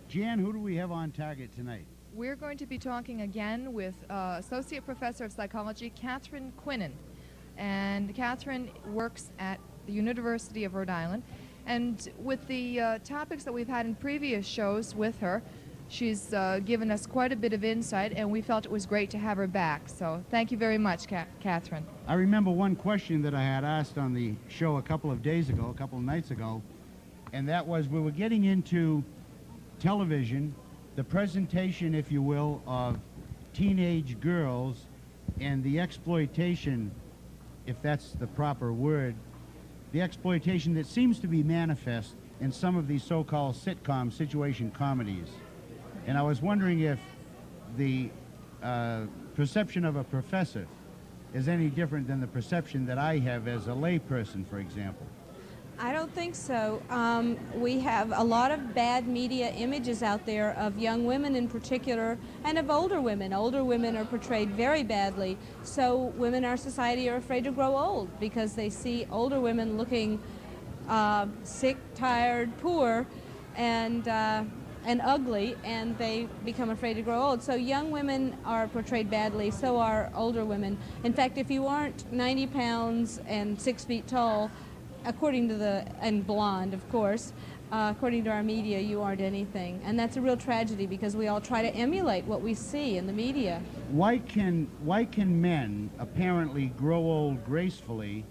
Jan, who do we have on target tonight? We're going to be talking again with Associate Professor of Psychology, Catherine Quinnen. And Catherine works at the University of Rhode Island. And with the topics that we've had in previous shows with her, she's given us quite a bit of insight, and we felt it was great to have her back. So thank you very much, Catherine. I remember one question that I had asked on the show a couple of nights ago, and that was we were getting into television, the presentation, if you will, of teenage girls and the exploitation, if that's the proper word, the exploitation that seems to be manifest in some of these so-called sitcom situation comedies. And I was wondering if the perception of a professor is any different than the perception that I have as a layperson, for example. I don't think so. We have a lot of bad media images out there of young women in particular, and of older women. Older women are portrayed very badly. So women in our society are afraid to grow old because they see older women looking sick, tired, poor, and ugly, and they become afraid to grow old. So young women are portrayed badly, so are older women. In fact, if you aren't 90 pounds and 6 feet tall, according to and blonde, of course, according to our media, you aren't anything. And that's a real tragedy because we all try to emulate what we see in the media. Why can men apparently grow old gracefully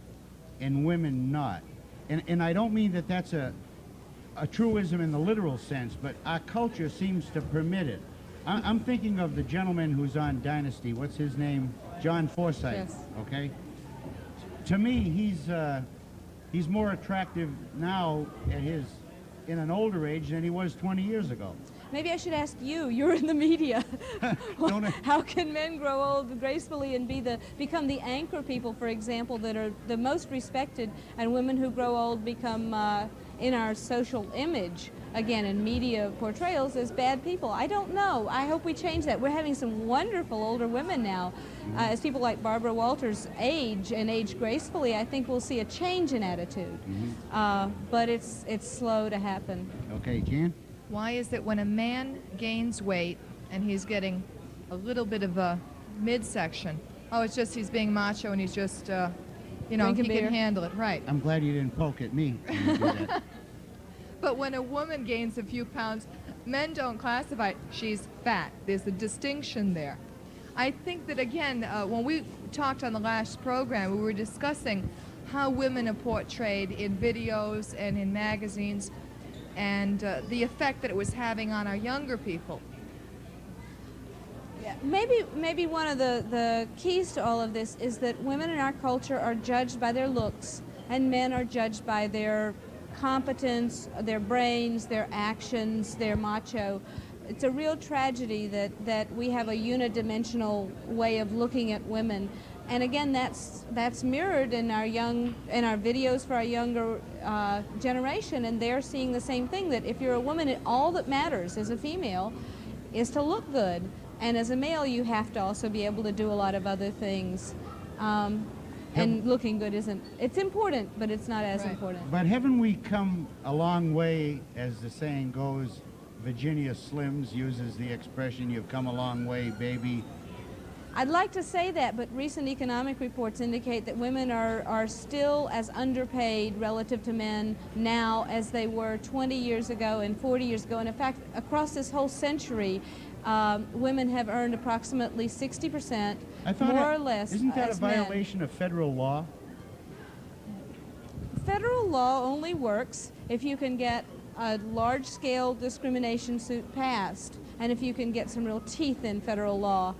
and women not? And I don't mean that that's a truism in the literal sense, but our culture seems to permit it. I'm thinking of the gentleman who's on Dynasty. What's his name? John Forsythe. Yes. Okay. To me, he's more attractive now in an older age than he was 20 years ago. Maybe I should ask you. You're in the media. How can men grow old gracefully and become the anchor people, for example, that are the most respected, and women who grow old become, in our social image, again, in media portrayals, as bad people? I don't know. I hope we change that. We're having some wonderful older women now. As people like Barbara Walters age and age gracefully, I think we'll see a change in attitude. But it's slow to happen. Okay, Jan? Why is it when a man gains weight and he's getting a little bit of a midsection, oh, it's just he's being macho and he's just, he can handle it, right? I'm glad you didn't poke at me when you did that. But when a woman gains a few pounds, men don't classify it. She's fat. There's a distinction there. I think that, again, when we talked on the last program, we were discussing how women are portrayed in videos and in magazines, and the effect that it was having on our younger people. Yeah. Maybe one of the keys to all of this is that women in our culture are judged by their looks, and men are judged by their competence, their brains, their actions, their macho. It's a real tragedy that we have a unidimensional way of looking at women. And again, that's mirrored in our videos for our younger generation, and they're seeing the same thing, that if you're a woman, all that matters as a female is to look good, and as a male you have to also be able to do a lot of other things. And looking good it's important, but it's not as important. But haven't we come a long way, as the saying goes? Virginia Slims uses the expression, "You've come a long way, baby." I'd like to say that, but recent economic reports indicate that women are still as underpaid relative to men now as they were 20 years ago and 40 years ago. And in fact, across this whole century, women have earned approximately 60%, more or less. Isn't that a as men. violation of federal law? Federal law only works if you can get a large-scale discrimination suit passed, and if you can get some real teeth in federal law.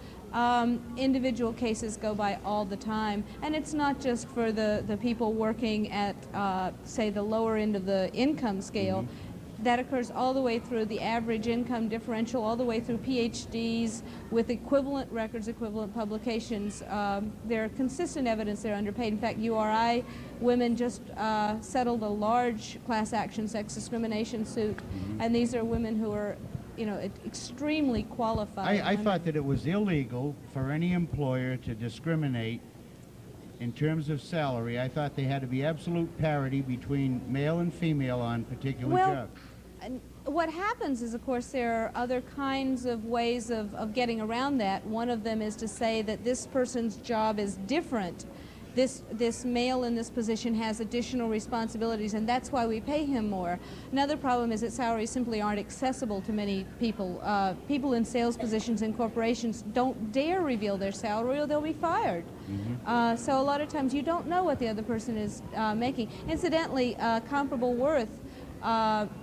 Individual cases go by all the time, and it's not just for the people working at, say, the lower end of the income scale. That occurs all the way through the average income differential, all the way through PhDs with equivalent records, equivalent publications. There are consistent evidence they're underpaid. In fact, URI women just settled a large class action sex discrimination suit, and these are women who are extremely qualified. I thought that it was illegal for any employer to discriminate in terms of salary. I thought they had to be absolute parity between male and female on particular jobs. what happens is, of course, there are other kinds of ways of getting around that. One of them is to say that this person's job is different. This male in this position has additional responsibilities, and that's why we pay him more. Another problem is that salaries simply aren't accessible to many people. People in sales positions in corporations don't dare reveal their salary or they'll be fired. So a lot of times you don't know what the other person is making. Incidentally, comparable worth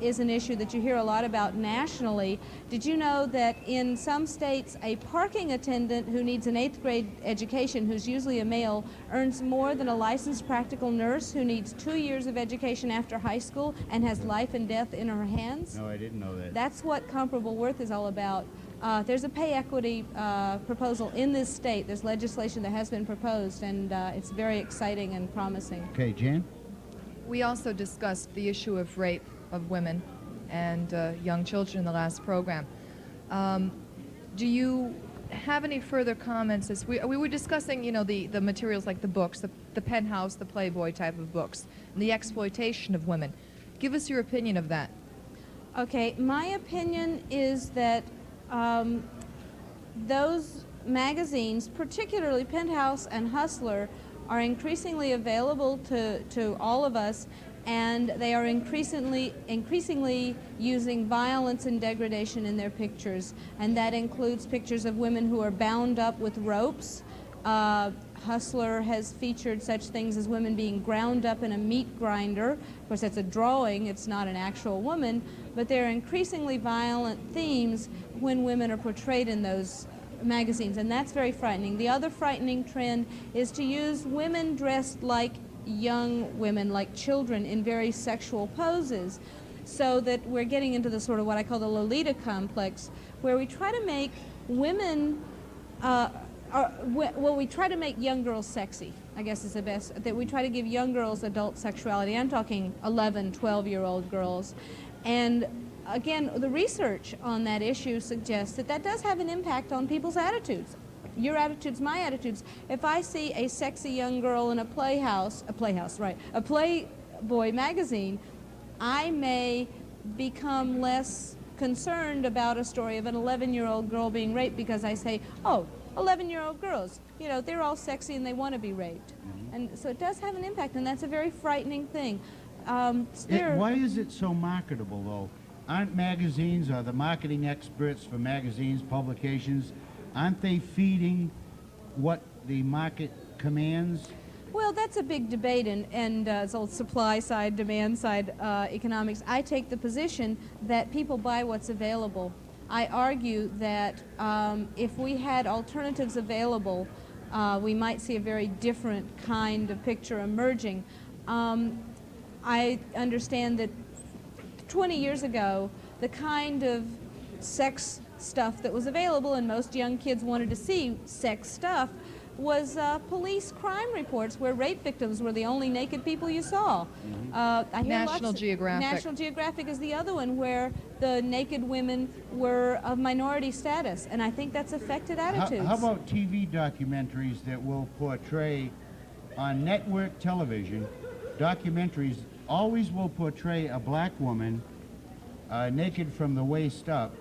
is an issue that you hear a lot about nationally. Did you know that in some states a parking attendant who needs an 8th grade education, who's usually a male, earns more than a licensed practical nurse who needs 2 years of education after high school and has life and death in her hands? No, I didn't know that. That's what comparable worth is all about. There's a pay equity proposal in this state. There's legislation that has been proposed, and it's very exciting and promising. Okay, Jan? We also discussed the issue of rape of women and young children in the last program. Do you have any further comments? As we were discussing, you know, the materials like the books, the Penthouse, the Playboy type of books, and the exploitation of women. Give us your opinion of that. Okay, my opinion is that those magazines, particularly Penthouse and Hustler, are increasingly available to all of us, and they are increasingly using violence and degradation in their pictures, and that includes pictures of women who are bound up with ropes. Hustler has featured such things as women being ground up in a meat grinder. Of course, that's a drawing, it's not an actual woman, but there are increasingly violent themes when women are portrayed in those magazines, and that's very frightening. The other frightening trend is to use women dressed like young women, like children, in very sexual poses, so that we're getting into the sort of what I call the Lolita complex, where we try to make women, we try to make young girls sexy, I guess is the best, that we try to give young girls adult sexuality. I'm talking 11, 12-year-old girls. And again, the research on that issue suggests that that does have an impact on people's attitudes. Your attitudes, my attitudes. If I see a sexy young girl in a Playboy magazine, I may become less concerned about a story of an 11-year-old girl being raped because I say, oh, 11-year-old girls, you know, they're all sexy and they want to be raped. And so it does have an impact, and that's a very frightening thing. Why is it so marketable, though? Aren't magazines, or the marketing experts for magazines, publications, aren't they feeding what the market commands? Well, that's a big debate, and it's all supply side, demand side economics. I take the position that people buy what's available. I argue that if we had alternatives available, we might see a very different kind of picture emerging. I understand that 20 years ago, the kind of sex stuff that was available, and most young kids wanted to see sex stuff, was police crime reports where rape victims were the only naked people you saw. I hear National Geographic. National Geographic is the other one, where the naked women were of minority status, and I think that's affected attitudes. How about TV documentaries that will portray on network television? Documentaries always will portray a black woman naked from the waist up,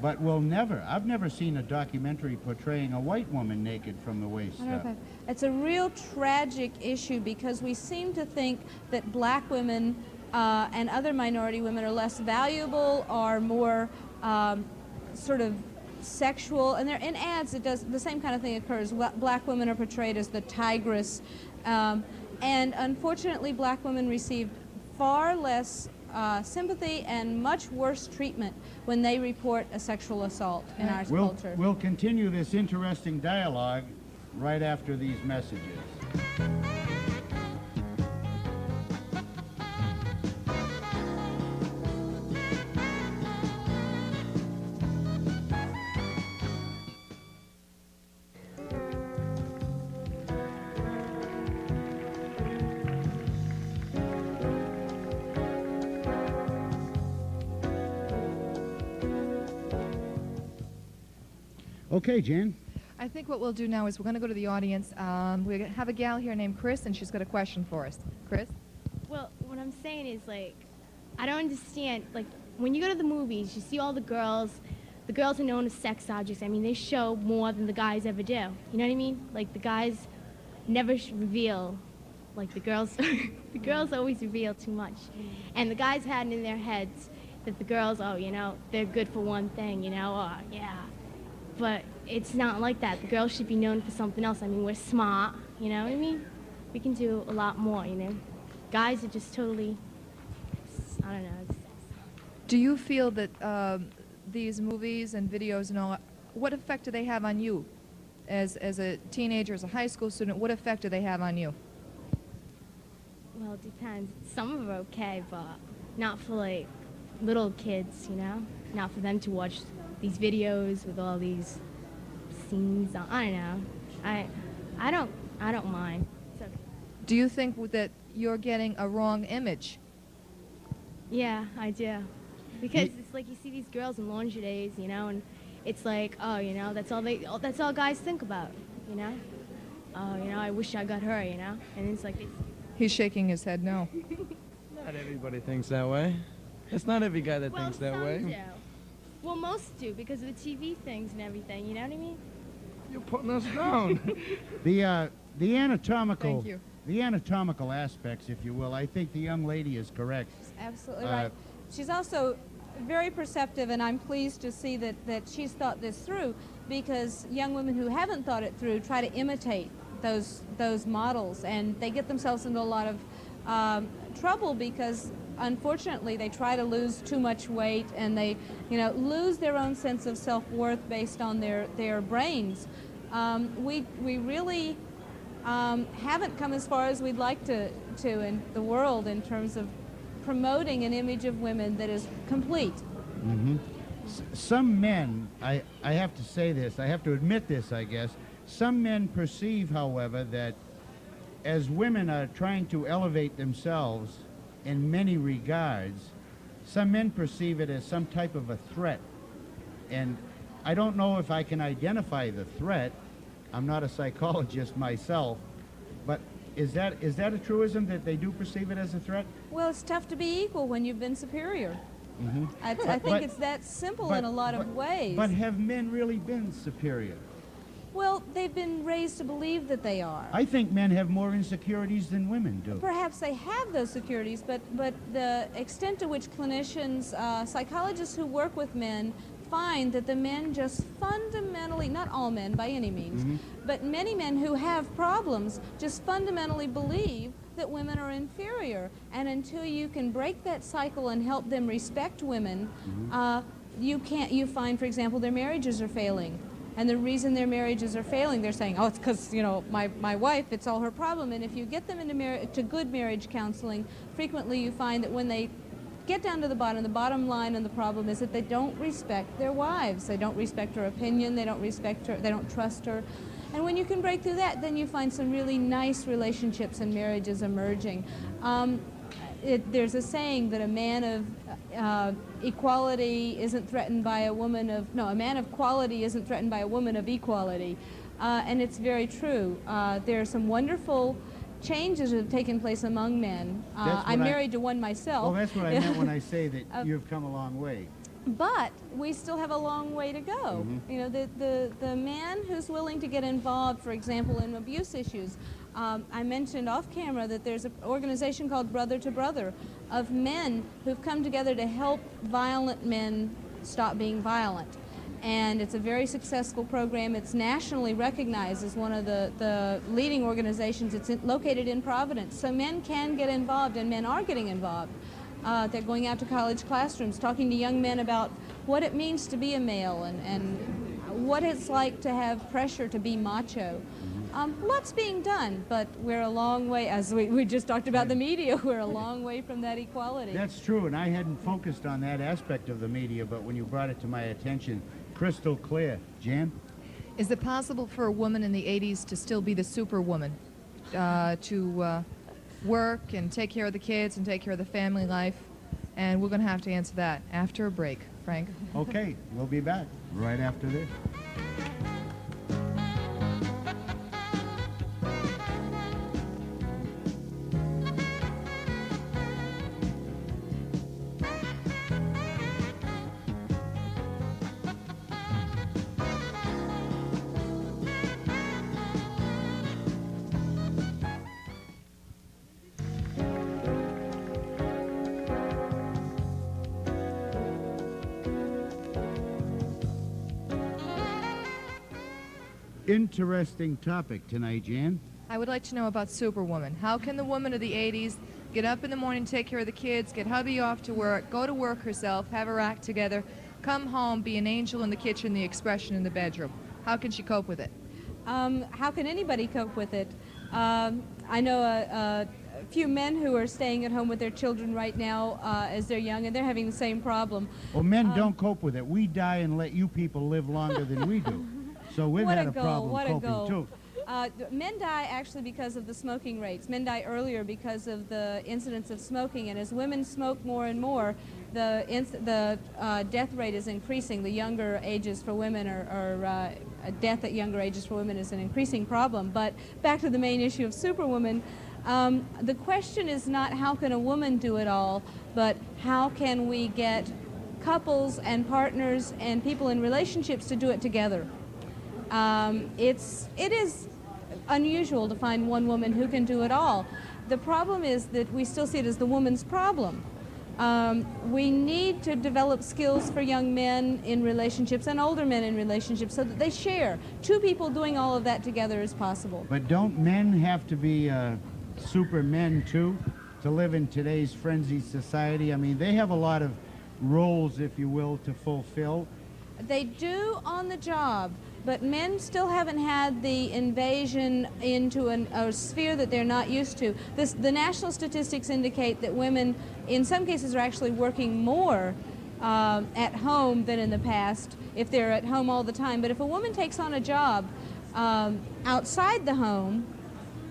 but I've never seen a documentary portraying a white woman naked from the waist up. It's a real tragic issue because we seem to think that black women and other minority women are less valuable or more sort of sexual, and in ads the same kind of thing occurs. Black women are portrayed as the tigress, and unfortunately black women receive far less sympathy and much worse treatment when they report a sexual assault in our culture. We'll continue this interesting dialogue right after these messages. Okay, Jan. I think what we'll do now is we're going to go to the audience. We have a gal here named Chris, and she's got a question for us. Chris? Well, what I'm saying is, like, I don't understand, like, when you go to the movies, you see all the girls. The girls are known as sex objects. I mean, they show more than the guys ever do. You know what I mean? Like, the guys never reveal. Like, the girls, the girls always reveal too much. And the guys had it in their heads that the girls, oh, you know, they're good for one thing, you know, oh, yeah. But it's not like that. The girls should be known for something else. I mean, we're smart, you know what I mean? We can do a lot more, you know? Guys are just totally, I don't know. Do you feel that these movies and videos and all, what effect do they have on you? As a teenager, as a high school student, what effect do they have on you? Well, it depends. Some of them are okay, but not for, like, little kids, you know? Not for them to watch these videos with all these scenes. I don't know. I don't mind. It's okay. Do you think that you're getting a wrong image? Yeah, I do. Because it's like you see these girls in lingeries, you know, and it's like, oh, you know, that's all guys think about, you know? Oh, you know, I wish I got her, you know? And it's like, He's shaking his head no. Not everybody thinks that way. It's not every guy that well, thinks that some way. do. Well, most do because of the TV things and everything, you know what I mean? You're putting us down. The anatomical Thank you. the anatomical aspects, if you will, I think the young lady is correct. Absolutely right. She's also very perceptive, and I'm pleased to see that she's thought this through, because young women who haven't thought it through try to imitate those models, and they get themselves into a lot of trouble because unfortunately they try to lose too much weight, and they lose their own sense of self-worth based on their brains. We really haven't come as far as we'd like to in the world in terms of promoting an image of women that is complete. Mm-hmm. Some men, I have to say this, I have to admit this, I guess, some men perceive, however, that as women are trying to elevate themselves in many regards, some men perceive it as some type of a threat. And I don't know if I can identify the threat. I'm not a psychologist myself, but is that a truism that they do perceive it as a threat? Well, it's tough to be equal when you've been superior. Mm-hmm. I think it's that simple in a lot of ways. But have men really been superior? Well, they've been raised to believe that they are. I think men have more insecurities than women do. Perhaps they have those securities, but the extent to which clinicians, psychologists who work with men, find that the men just fundamentally, not all men by any means, but many men who have problems just fundamentally believe that women are inferior. And until you can break that cycle and help them respect women, you find, for example, their marriages are failing. And the reason their marriages are failing, they're saying, oh, it's because, my wife, it's all her problem. And if you get them into good marriage counseling, frequently you find that when they get down to the bottom line and the problem is that they don't respect their wives. They don't respect her opinion, they don't respect her, they don't trust her. And when you can break through that, then you find some really nice relationships and marriages emerging. There's a saying that a man of equality isn't threatened by a woman of, no, a man of quality isn't threatened by a woman of equality. And it's very true. There are some wonderful changes that have taken place among men. I'm married to one myself. Well, that's what I meant when I say that you've come a long way. But we still have a long way to go. The man who's willing to get involved, for example, in abuse issues. I mentioned off camera that there's an organization called Brother to Brother of men who've come together to help violent men stop being violent. And it's a very successful program. It's nationally recognized as one of the leading organizations. It's located in Providence. So men can get involved, and men are getting involved. They're going out to college classrooms, talking to young men about what it means to be a male and what it's like to have pressure to be macho. Lots being done, but we're a long way, as we just talked about the media, we're a long way from that equality. That's true, and I hadn't focused on that aspect of the media, but when you brought it to my attention, crystal clear. Jan? Is it possible for a woman in the 80s to still be the superwoman, to work and take care of the kids and take care of the family life? And we're going to have to answer that after a break. Frank? Okay, we'll be back right after this. interesting topic tonight, Jan. I would like to know about Superwoman. How can the woman of the 80s get up in the morning, take care of the kids, get hubby off to work, go to work herself, have her act together, come home, be an angel in the kitchen, the expression in the bedroom? How can she cope with it? How can anybody cope with it? I know a few men who are staying at home with their children right now as they're young, and they're having the same problem. Well, men don't cope with it. We die and let you people live longer than we do. So we've What had a a goal, problem what a coping goal. too. Men die actually because of the smoking rates. Men die earlier because of the incidence of smoking, and as women smoke more and more, the death rate is increasing. The younger ages for women death at younger ages for women is an increasing problem. But back to the main issue of Superwoman, the question is not how can a woman do it all, but how can we get couples and partners and people in relationships to do it together. It is unusual to find one woman who can do it all. The problem is that we still see it as the woman's problem. We need to develop skills for young men in relationships and older men in relationships so that they share. Two people doing all of that together is possible. But don't men have to be supermen too to live in today's frenzied society? I mean, they have a lot of roles, if you will, to fulfill. They do on the job, but men still haven't had the invasion into a sphere that they're not used to. The national statistics indicate that women, in some cases, are actually working more at home than in the past if they're at home all the time. But if a woman takes on a job outside the home,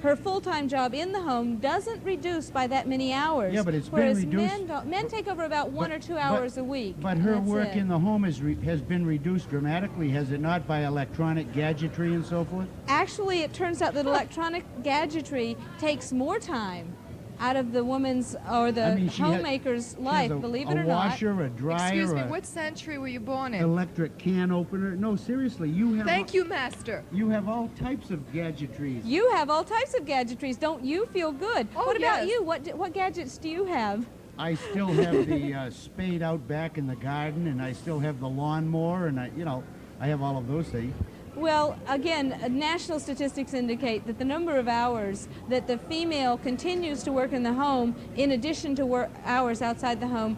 her full-time job in the home doesn't reduce by that many hours. Yeah, but it's been whereas reduced. men take over about 1 or 2 hours a week. But her That's work it. in the home has been reduced dramatically, has it not, by electronic gadgetry and so forth? Actually, it turns out that electronic gadgetry takes more time out of the woman's or the I mean, she homemaker's life, has believe a it or not. washer, a dryer, Excuse me, a what century were you born in? electric can opener. No, seriously, you have Thank you, Master. You have all types of gadgetries. You have all types of gadgetries. Don't you feel good? Oh, what about yes. you? What gadgets do you have? I still have the spade out back in the garden, and I still have the lawnmower, and I have all of those things. Well, again, national statistics indicate that the number of hours that the female continues to work in the home, in addition to work hours outside the home,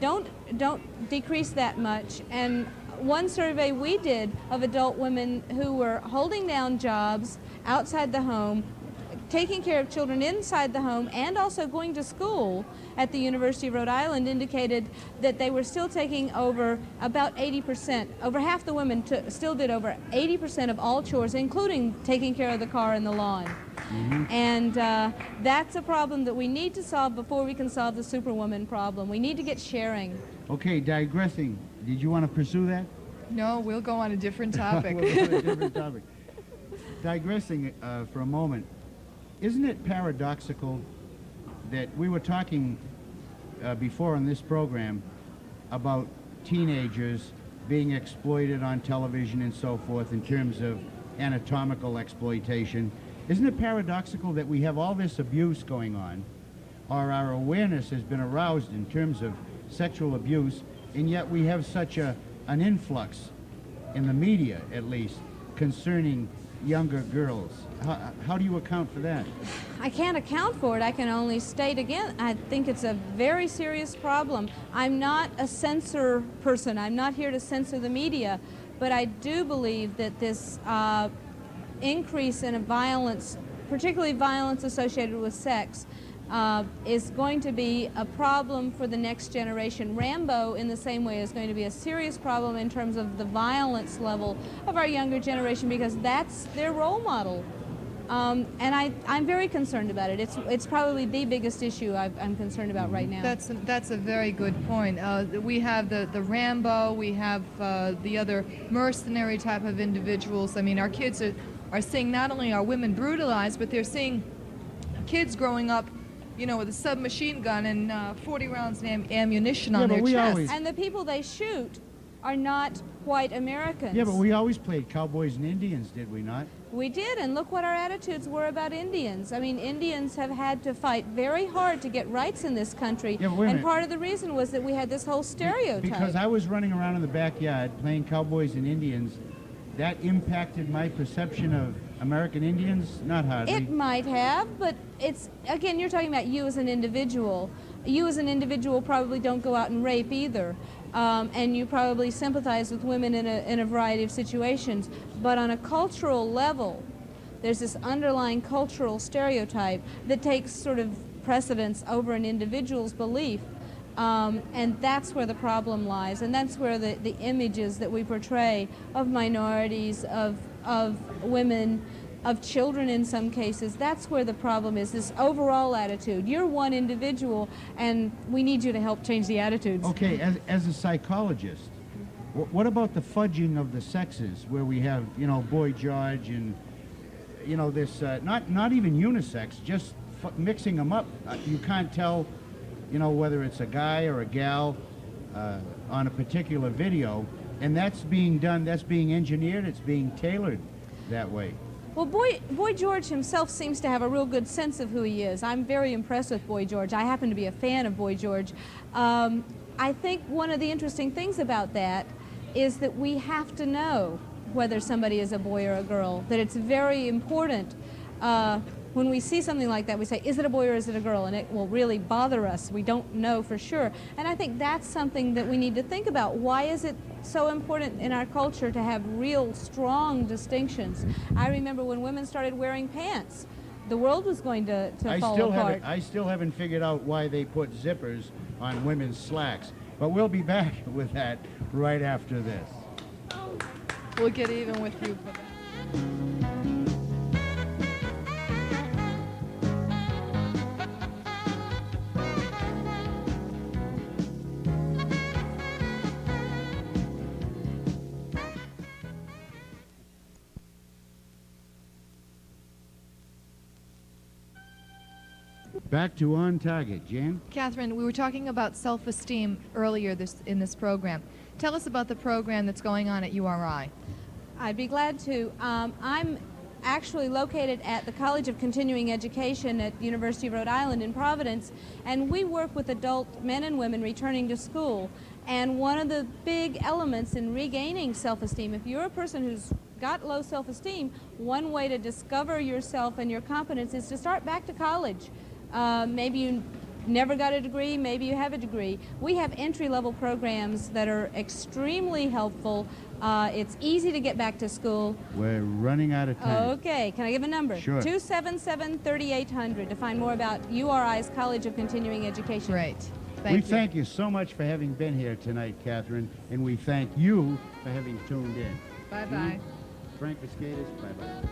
don't decrease that much. And one survey we did of adult women who were holding down jobs outside the home, taking care of children inside the home, and also going to school at the University of Rhode Island indicated that they were still taking over about 80%. Over half the women still did over 80% of all chores, including taking care of the car and the lawn. Mm-hmm. And that's a problem that we need to solve before we can solve the Superwoman problem. We need to get sharing. Okay, digressing. Did you want to pursue that? No, we'll go on a different topic. We'll go to a different topic. Digressing for a moment, isn't it paradoxical that we were talking before on this program about teenagers being exploited on television and so forth in terms of anatomical exploitation? Isn't it paradoxical that we have all this abuse going on, or our awareness has been aroused in terms of sexual abuse, and yet we have such an influx in the media, at least, concerning younger girls? How do you account for that? I can't account for it. I can only state again, I think it's a very serious problem. I'm not a censor person. I'm not here to censor the media, but I do believe that this increase in violence, particularly violence associated with sex, is going to be a problem for the next generation. Rambo, in the same way, is going to be a serious problem in terms of the violence level of our younger generation, because that's their role model. And I'm very concerned about it. It's probably the biggest issue I'm concerned about right now. That's a very good point. We have the Rambo, we have the other mercenary type of individuals. I mean, our kids are seeing not only are women brutalized, but they're seeing kids growing up, with a submachine gun and 40 rounds of ammunition on their chest. And the people they shoot are not white Americans. Yeah, but we always played cowboys and Indians, did we not? We did, and look what our attitudes were about Indians. I mean, Indians have had to fight very hard to get rights in this country, Yeah, but wait a and minute. part of the reason was that we had this whole stereotype. Because I was running around in the backyard playing cowboys and Indians that impacted my perception of American Indians? Not hardly. It might have, but it's, again, you're talking about you as an individual. You as an individual probably don't go out and rape either. And you probably sympathize with women in a variety of situations. But on a cultural level, there's this underlying cultural stereotype that takes sort of precedence over an individual's belief. And that's where the problem lies, and that's where the images that we portray of minorities, of women, of children in some cases, that's where the problem is, this overall attitude. You're one individual, and we need you to help change the attitudes. Okay, as a psychologist, what about the fudging of the sexes, where we have, you know, Boy George and, you know, this, not even unisex, just mixing them up. You can't tell, you know, whether it's a guy or a gal on a particular video, and that's being done, that's being engineered, it's being tailored that way. Well, Boy George himself seems to have a real good sense of who he is. I'm very impressed with Boy George. I happen to be a fan of Boy George. I think one of the interesting things about that is that we have to know whether somebody is a boy or a girl, that it's very important. When we see something like that, we say, is it a boy or is it a girl? And it will really bother us. We don't know for sure. And I think that's something that we need to think about. Why is it so important in our culture to have real strong distinctions? I remember when women started wearing pants, the world was going to fall apart. I still haven't figured out why they put zippers on women's slacks. But we'll be back with that right after this. We'll get even with you for that. Back to On Target. Jan? Catherine, we were talking about self-esteem earlier in this program. Tell us about the program that's going on at URI. I'd be glad to. I'm actually located at the College of Continuing Education at the University of Rhode Island in Providence, and we work with adult men and women returning to school. And one of the big elements in regaining self-esteem, if you're a person who's got low self-esteem, one way to discover yourself and your competence is to start back to college. Maybe you never got a degree, maybe you have a degree. We have entry-level programs that are extremely helpful. It's easy to get back to school. We're running out of time. Okay, can I give a number? Sure. 277-3800 to find more about URI's College of Continuing Education. Great. We thank you so much for having been here tonight, Catherine, and we thank you for having tuned in. Bye-bye. Frank Vasquez, bye-bye.